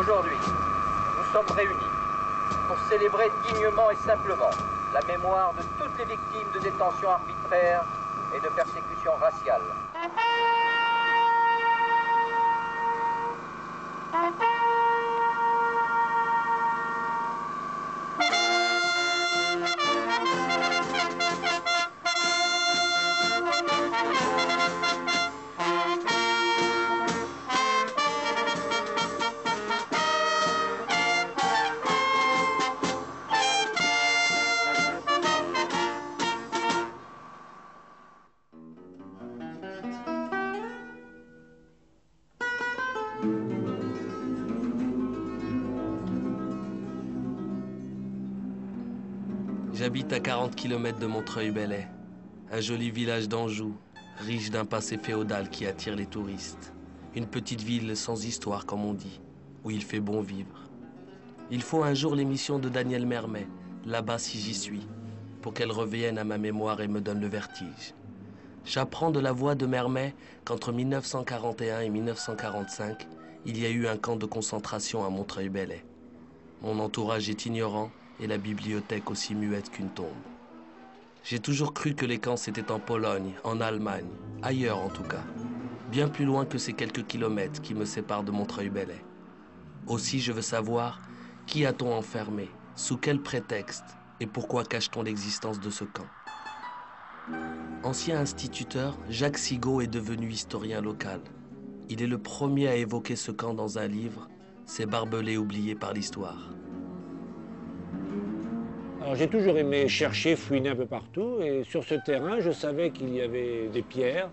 Aujourd'hui, nous sommes réunis pour célébrer dignement et simplement la mémoire de toutes les victimes de détention arbitraire et de persécution raciale. J'habite à 40 km de Montreuil-Bellay, un joli village d'Anjou, riche d'un passé féodal qui attire les touristes. Une petite ville sans histoire, comme on dit, où il fait bon vivre. Il faut un jour l'émission de Daniel Mermet, Là-bas si j'y suis, pour qu'elle revienne à ma mémoire et me donne le vertige. J'apprends de la voix de Mermet qu'entre 1941 et 1945, il y a eu un camp de concentration à Montreuil-Bellay. Mon entourage est ignorant et la bibliothèque aussi muette qu'une tombe. J'ai toujours cru que les camps c'était en Pologne, en Allemagne, ailleurs en tout cas, bien plus loin que ces quelques kilomètres qui me séparent de Montreuil-Bellay. Aussi je veux savoir qui a-t-on enfermé, sous quel prétexte et pourquoi cache-t-on l'existence de ce camp. Ancien instituteur, Jacques Sigaud est devenu historien local. Il est le premier à évoquer ce camp dans un livre, Ces barbelés oubliés par l'histoire. Alors j'ai toujours aimé chercher, fouiner un peu partout, et sur ce terrain, je savais qu'il y avait des pierres,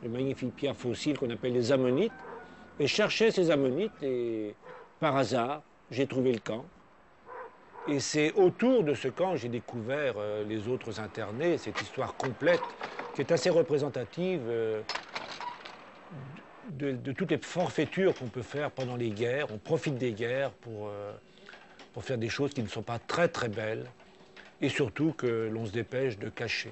de magnifiques pierres fossiles qu'on appelle les ammonites, et je cherchais ces ammonites, et par hasard, j'ai trouvé le camp. Et c'est autour de ce camp que j'ai découvert les autres internés, cette histoire complète, qui est assez représentative de toutes les forfaitures qu'on peut faire pendant les guerres. On profite des guerres pour faire des choses qui ne sont pas très très belles, et surtout que l'on se dépêche de cacher.